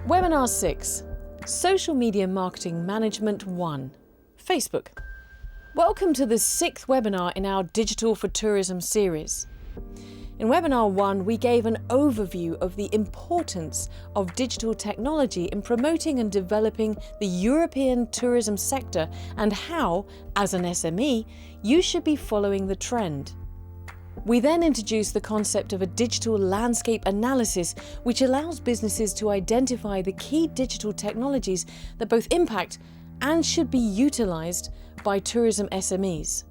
Webinar 6, Social Media Marketing Management 1, Facebook. Welcome to the 6th webinar in our Digital for Tourism series. In Webinar 1, we gave an overview of the importance of digital technology in promoting and developing the European tourism sector and how, as an SME, you should be following the trend. We then introduced the concept of a digital landscape analysis, which allows businesses to identify the key digital technologies that both impact and should be utilized by tourism SMEs.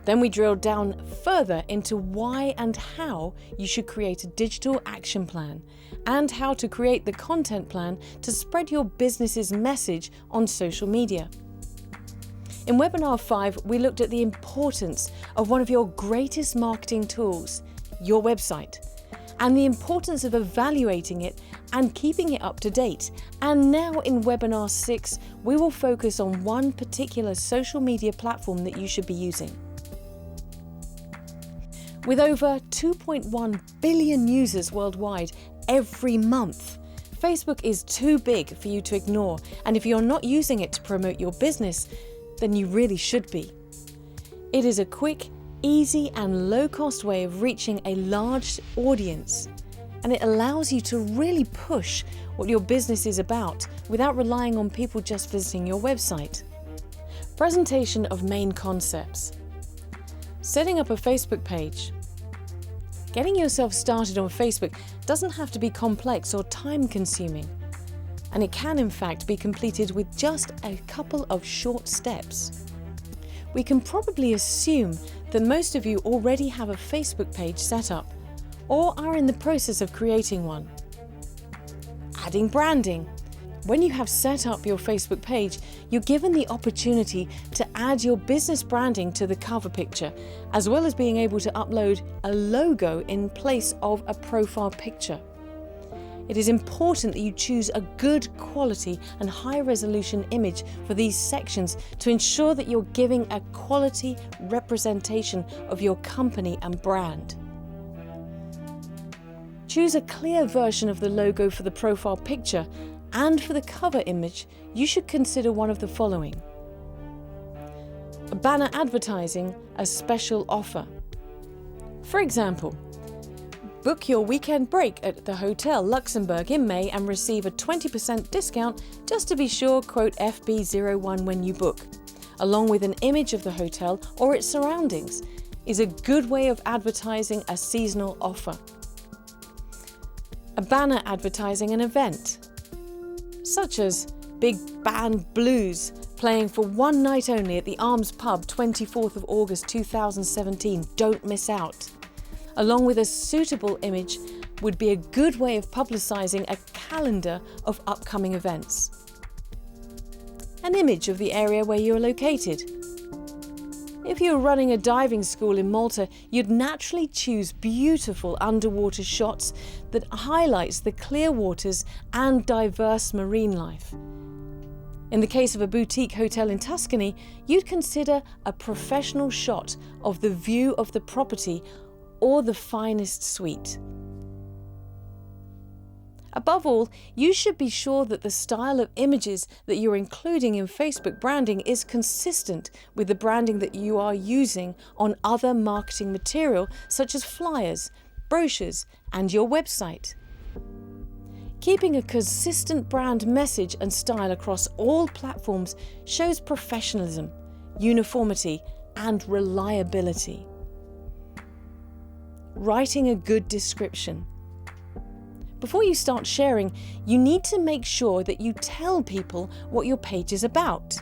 Then we drilled down further into why and how you should create a digital action plan and how to create the content plan to spread your business's message on social media. In Webinar 5, we looked at the importance of one of your greatest marketing tools, your website, and the importance of evaluating it and keeping it up to date. And now in Webinar 6, we will focus on one particular social media platform that you should be using. With over 2.1 billion users worldwide every month, Facebook is too big for you to ignore, and if you're not using it to promote your business, then you really should be. It is a quick, easy and low-cost way of reaching a large audience, and it allows you to really push what your business is about without relying on people just visiting your website. Presentation of main concepts. Setting up a Facebook page. Getting yourself started on Facebook doesn't have to be complex or time-consuming, and it can in fact be completed with just a couple of short steps. We can probably assume that most of you already have a Facebook page set up or are in the process of creating one. Adding branding. When you have set up your Facebook page, you're given the opportunity to add your business branding to the cover picture, as well as being able to upload a logo in place of a profile picture. It is important that you choose a good quality and high resolution image for these sections to ensure that you're giving a quality representation of your company and brand. Choose a clear version of the logo for the profile picture, and for the cover image, you should consider one of the following. A banner advertising a special offer. For example, book your weekend break at the Hotel Luxembourg in May and receive a 20% discount just to be sure, quote FB01 when you book, along with an image of the hotel or its surroundings, is a good way of advertising a seasonal offer. A banner advertising an event, such as Big Band Blues playing for one night only at the Arms Pub 24th of August 2017, don't miss out. Along with a suitable image would be a good way of publicising a calendar of upcoming events. An image of the area where you are located. If you're running a diving school in Malta, you'd naturally choose beautiful underwater shots that highlights the clear waters and diverse marine life. In the case of a boutique hotel in Tuscany, you'd consider a professional shot of the view of the property or the finest suite. Above all, you should be sure that the style of images that you're including in Facebook branding is consistent with the branding that you are using on other marketing material such as flyers, brochures, and your website. Keeping a consistent brand message and style across all platforms shows professionalism, uniformity, and reliability. Writing a good description. Before you start sharing, you need to make sure that you tell people what your page is about.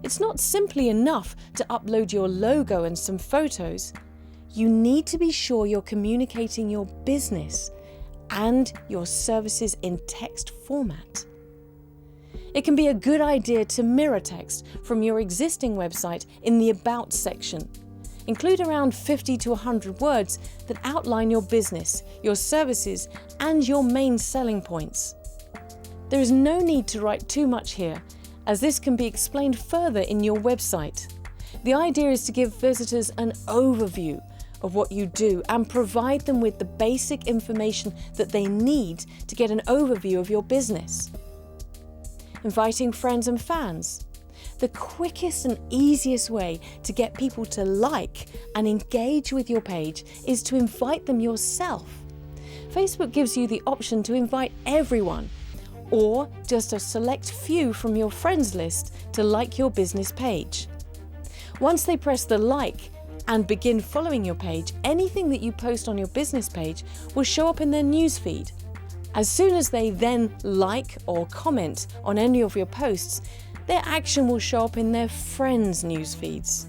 It's not simply enough to upload your logo and some photos. You need to be sure you're communicating your business and your services in text format. It can be a good idea to mirror text from your existing website in the About section. Include around 50 to 100 words that outline your business, your services, and your main selling points. There is no need to write too much here, as this can be explained further in your website. The idea is to give visitors an overview of what you do and provide them with the basic information that they need to get an overview of your business. Inviting friends and fans. The quickest and easiest way to get people to like and engage with your page is to invite them yourself. Facebook gives you the option to invite everyone or just a select few from your friends list to like your business page. Once they press the like and begin following your page, anything that you post on your business page will show up in their newsfeed. As soon as they then like or comment on any of your posts, their action will show up in their friends' news feeds.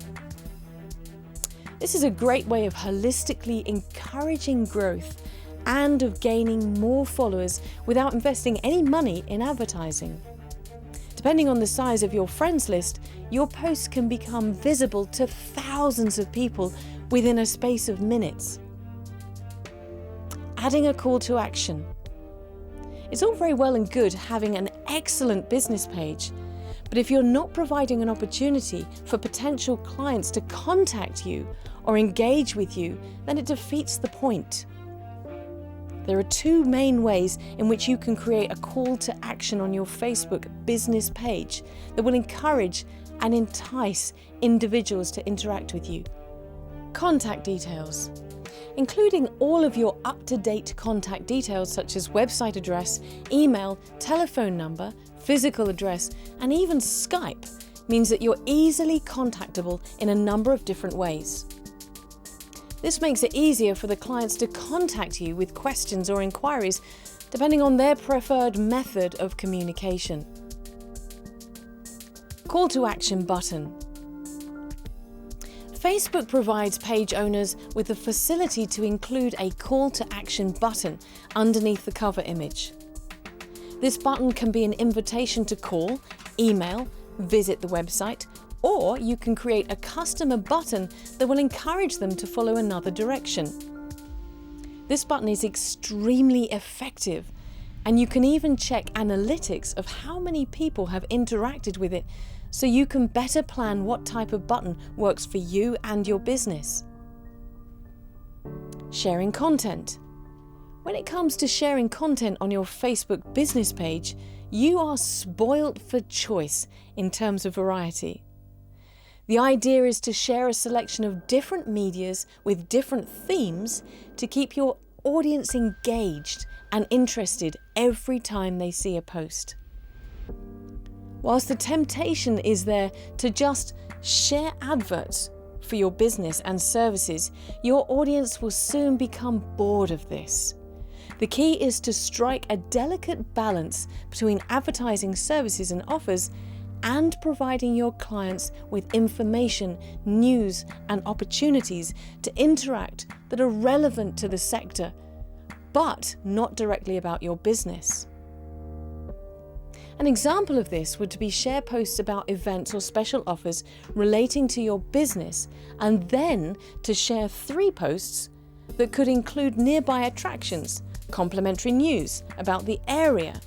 This is a great way of holistically encouraging growth and of gaining more followers without investing any money in advertising. Depending on the size of your friends list, your posts can become visible to thousands of people within a space of minutes. Adding a call to action. It's all very well and good having an excellent business page, but if you're not providing an opportunity for potential clients to contact you or engage with you, then it defeats the point. There are two main ways in which you can create a call to action on your Facebook business page that will encourage and entice individuals to interact with you. Contact details. Including all of your up-to-date contact details such as website address, email, telephone number, physical address, and even Skype means that you're easily contactable in a number of different ways. This makes it easier for the clients to contact you with questions or inquiries depending on their preferred method of communication. Call to action button. Facebook provides page owners with the facility to include a call to action button underneath the cover image. This button can be an invitation to call, email, visit the website, or you can create a customer button that will encourage them to follow another direction. This button is extremely effective, and you can even check analytics of how many people have interacted with it, so you can better plan what type of button works for you and your business. Sharing content. When it comes to sharing content on your Facebook business page, you are spoilt for choice in terms of variety. The idea is to share a selection of different medias with different themes to keep your audience engaged and interested every time they see a post. Whilst the temptation is there to just share adverts for your business and services, your audience will soon become bored of this. The key is to strike a delicate balance between advertising services and offers and providing your clients with information, news, and opportunities to interact that are relevant to the sector, but not directly about your business. An example of this would be share posts about events or special offers relating to your business, and then to share 3 posts that could include nearby attractions, complimentary news about the area,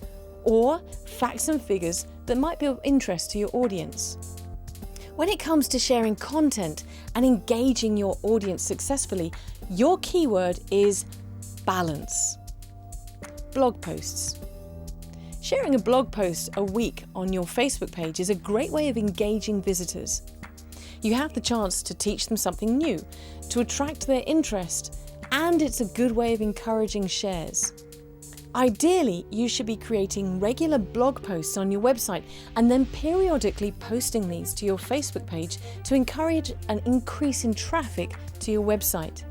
or facts and figures that might be of interest to your audience. When it comes to sharing content and engaging your audience successfully, your keyword is balance. Blog posts. Sharing a blog post a week on your Facebook page is a great way of engaging visitors. You have the chance to teach them something new, to attract their interest, and it's a good way of encouraging shares. Ideally, you should be creating regular blog posts on your website and then periodically posting these to your Facebook page to encourage an increase in traffic to your website.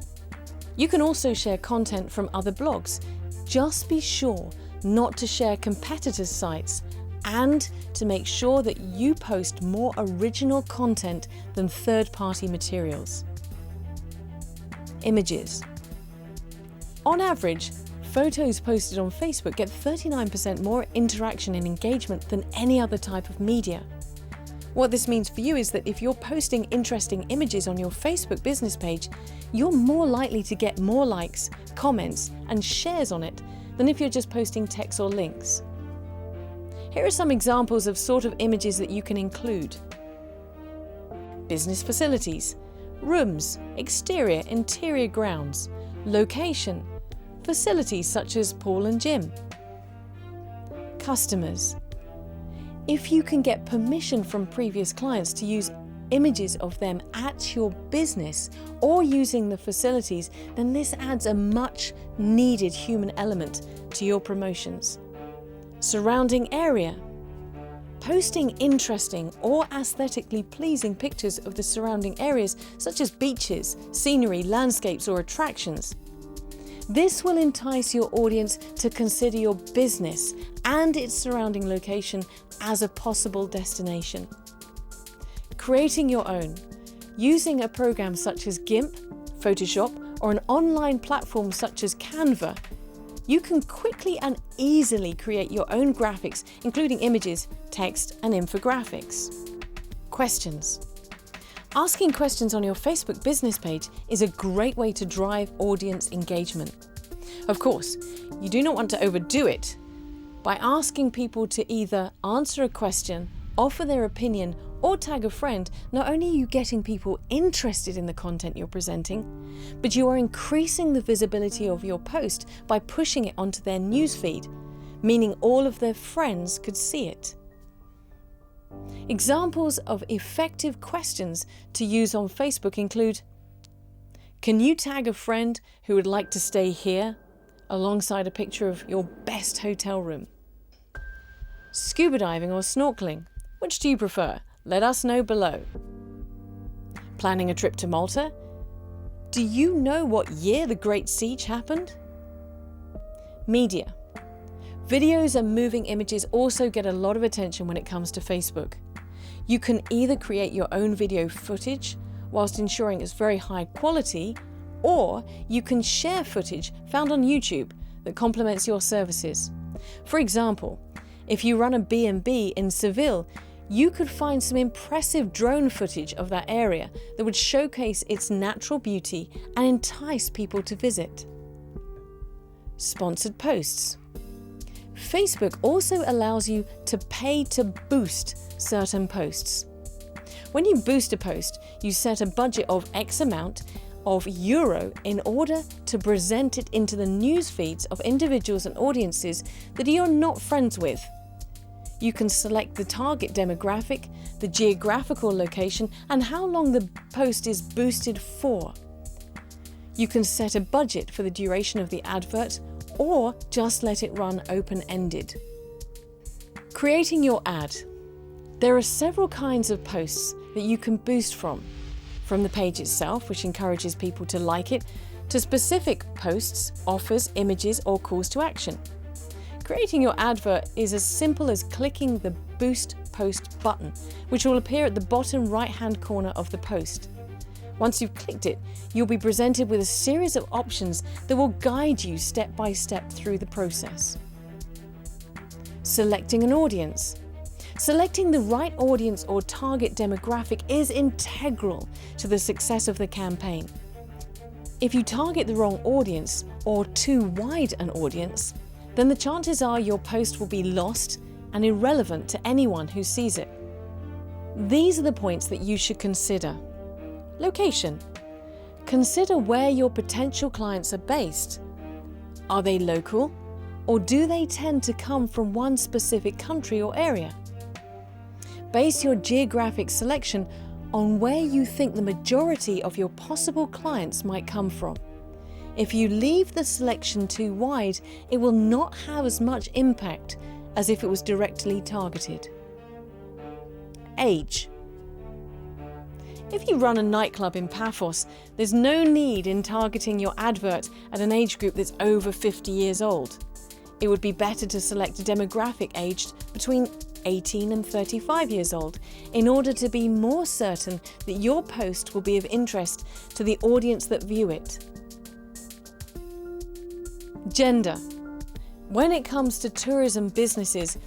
You can also share content from other blogs. Just be sure not to share competitors' sites and to make sure that you post more original content than third-party materials. Images. On average, photos posted on Facebook get 39% more interaction and engagement than any other type of media. What this means for you is that if you're posting interesting images on your Facebook business page, you're more likely to get more likes, comments, and shares on it than if you're just posting text or links. Here are some examples of sort of images that you can include. Business facilities. rooms, exterior, interior grounds, location, facilities such as pool and gym. Customers. If you can get permission from previous clients to use images of them at your business or using the facilities, then this adds a much needed human element to your promotions. Surrounding area. Posting interesting or aesthetically pleasing pictures of the surrounding areas such as beaches, scenery, landscapes or attractions. This will entice your audience to consider your business and its surrounding location as a possible destination. Creating your own. Using a program such as GIMP, Photoshop, or an online platform such as Canva, you can quickly and easily create your own graphics, including images, text, and infographics. Questions. Asking questions on your Facebook business page is a great way to drive audience engagement. Of course, you do not want to overdo it. By asking people to either answer a question, offer their opinion, or tag a friend, not only are you getting people interested in the content you're presenting, but you are increasing the visibility of your post by pushing it onto their newsfeed, meaning all of their friends could see it. Examples of effective questions to use on Facebook include: can you tag a friend who would like to stay here alongside a picture of your best hotel room? Scuba diving or snorkeling? Which do you prefer? Let us know below. Planning a trip to Malta? Do you know what year the Great Siege happened? Media. Videos and moving images also get a lot of attention when it comes to Facebook. You can either create your own video footage whilst ensuring it's very high quality, or you can share footage found on YouTube that complements your services. For example, if you run a B&B in Seville, you could find some impressive drone footage of that area that would showcase its natural beauty and entice people to visit. Sponsored posts. Facebook also allows you to pay to boost certain posts. When you boost a post, you set a budget of X amount of euro in order to present it into the news feeds of individuals and audiences that you're not friends with. You can select the target demographic, the geographical location, and how long the post is boosted for. You can set a budget for the duration of the advert, or just let it run open-ended. Creating your ad. There are several kinds of posts that you can boost from the page itself, which encourages people to like it, to specific posts, offers, images, or calls to action. Creating your advert is as simple as clicking the Boost Post button, which will appear at the bottom right-hand corner of the post. Once you've clicked it, you'll be presented with a series of options that will guide you step by step through the process. Selecting an audience. Selecting the right audience or target demographic is integral to the success of the campaign. If you target the wrong audience or too wide an audience, then the chances are your post will be lost and irrelevant to anyone who sees it. These are the points that you should consider. Location. Consider where your potential clients are based. Are they local, or do they tend to come from one specific country or area? Base your geographic selection on where you think the majority of your possible clients might come from. If you leave the selection too wide, it will not have as much impact as if it was directly targeted. Age. If you run a nightclub in Paphos, there's no need in targeting your advert at an age group that's over 50 years old. It would be better to select a demographic aged between 18 and 35 years old in order to be more certain that your post will be of interest to the audience that view it. Gender. When it comes to tourism businesses,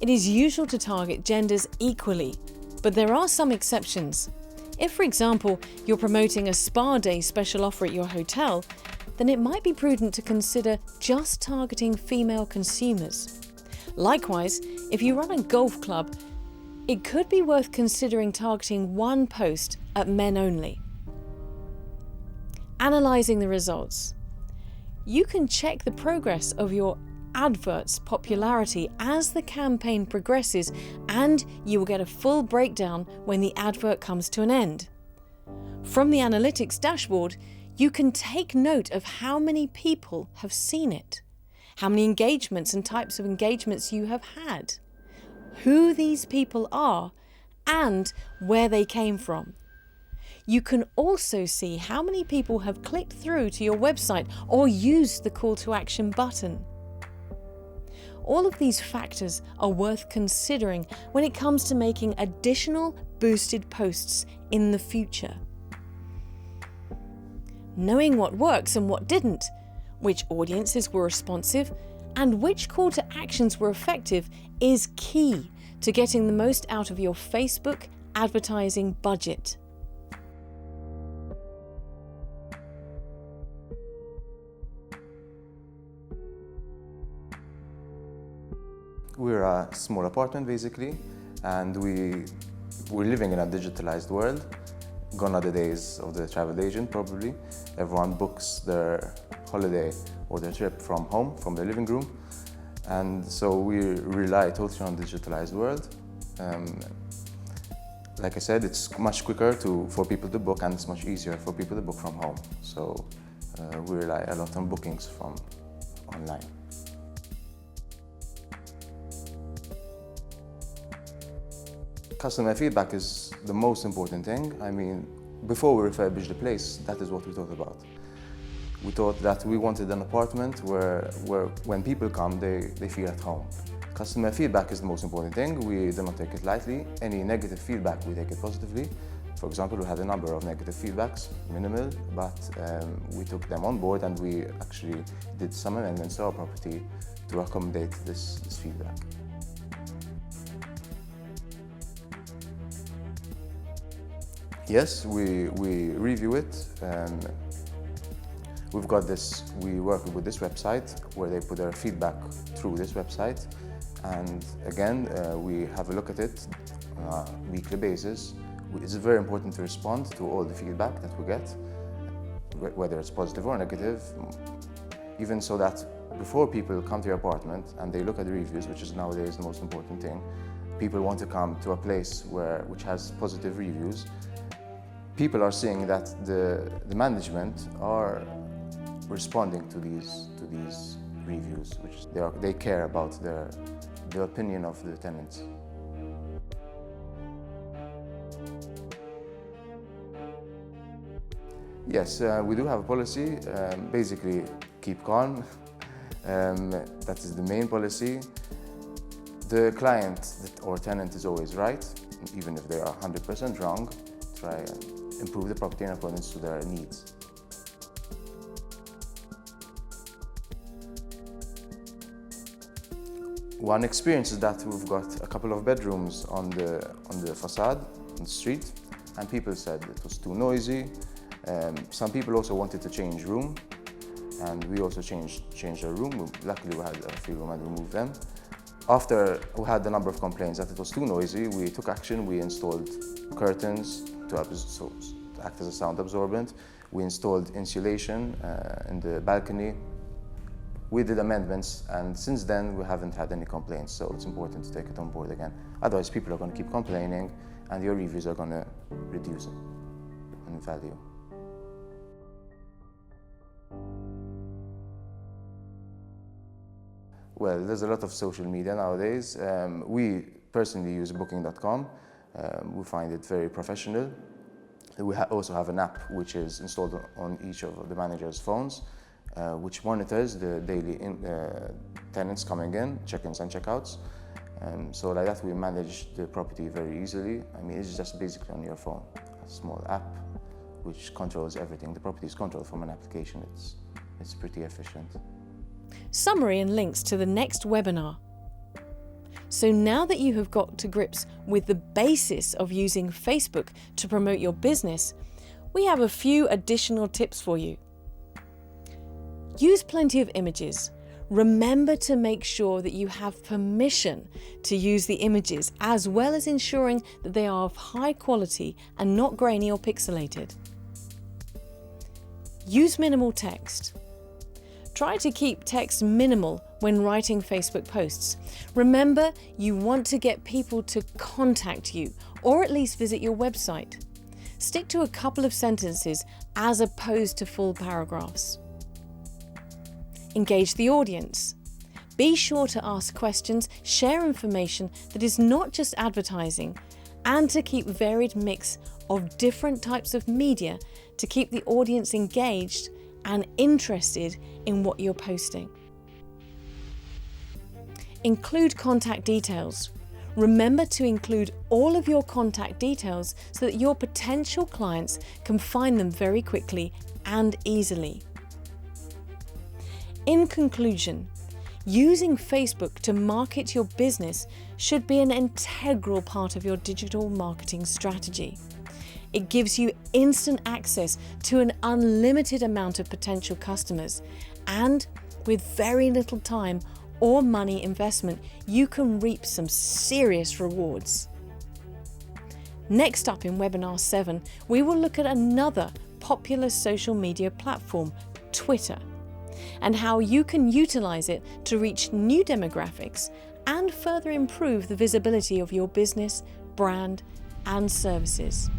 it is usual to target genders equally, but there are some exceptions. If, for example, you're promoting a spa day special offer at your hotel, then it might be prudent to consider just targeting female consumers. Likewise, if you run a golf club, it could be worth considering targeting one post at men only. Analysing the results. You can check the progress of your advert's popularity as the campaign progresses, and you will get a full breakdown when the advert comes to an end. From the analytics dashboard, you can take note of how many people have seen it, how many engagements and types of engagements you have had, who these people are, and where they came from. You can also see how many people have clicked through to your website or used the call to action button. All of these factors are worth considering when it comes to making additional boosted posts in the future. Knowing what works and what didn't, which audiences were responsive, and which call to actions were effective is key to getting the most out of your Facebook advertising budget. We're a small apartment basically, and we're living in a digitalized world. Gone are the days of the travel agent probably. Everyone books their holiday or their trip from home, from their living room. And so we rely totally on the digitalized world. Like I said, it's much quicker for people to book, and it's much easier for people to book from home. So we rely a lot on bookings from online. Customer feedback is the most important thing. I mean, before we refurbished the place, that is what we thought about. We thought that we wanted an apartment where when people come, they feel at home. Customer feedback is the most important thing. We do not take it lightly. Any negative feedback, we take it positively. For example, we had a number of negative feedbacks, minimal, but we took them on board, and we actually did some amendments to our property to accommodate this feedback. Yes, we review it. We work with this website where they put their feedback through this website. And again, we have a look at it on a weekly basis. It's very important to respond to all the feedback that we get, whether it's positive or negative, even so that before people come to your apartment and they look at the reviews, which is nowadays the most important thing, people want to come to a place which has positive reviews. People are seeing that the management are responding to these reviews, which they care about the opinion of the tenants. Yes, we do have a policy. Basically, keep calm. That is the main policy. The client or tenant is always right, even if they are 100% wrong. Try and improve the property in accordance to their needs. One experience is that we've got a couple of bedrooms on the facade, on the street, and people said it was too noisy. Some people also wanted to change room, and we also changed our room. Luckily, we had a free room and we moved them. After we had a number of complaints that it was too noisy, we took action. We installed curtains to act as a sound absorbent. We installed insulation in the balcony. We did amendments, and since then we haven't had any complaints, so it's important to take it on board again. Otherwise, people are going to keep complaining, and your reviews are going to reduce in value. Well, there's a lot of social media nowadays. We personally use Booking.com. We find it very professional. We also have an app which is installed on each of the managers' phones, which monitors the daily tenants coming in, check-ins and check-outs. So like that, we manage the property very easily. I mean, it's just basically on your phone, a small app which controls everything. The property is controlled from an application. It's pretty efficient. Summary and links to the next webinar. So now that you have got to grips with the basis of using Facebook to promote your business, we have a few additional tips for you. Use plenty of images. Remember to make sure that you have permission to use the images, as well as ensuring that they are of high quality and not grainy or pixelated. Use minimal text. Try to keep text minimal when writing Facebook posts. Remember, you want to get people to contact you or at least visit your website. Stick to a couple of sentences as opposed to full paragraphs. Engage the audience. Be sure to ask questions, share information that is not just advertising, and to keep varied mix of different types of media to keep the audience engaged and interested in what you're posting. Include contact details. Remember to include all of your contact details so that your potential clients can find them very quickly and easily. In conclusion, using Facebook to market your business should be an integral part of your digital marketing strategy. It gives you instant access to an unlimited amount of potential customers, and with very little time or money investment, you can reap some serious rewards. Next up in Webinar 7, we will look at another popular social media platform, Twitter, and how you can utilize it to reach new demographics and further improve the visibility of your business, brand, and services.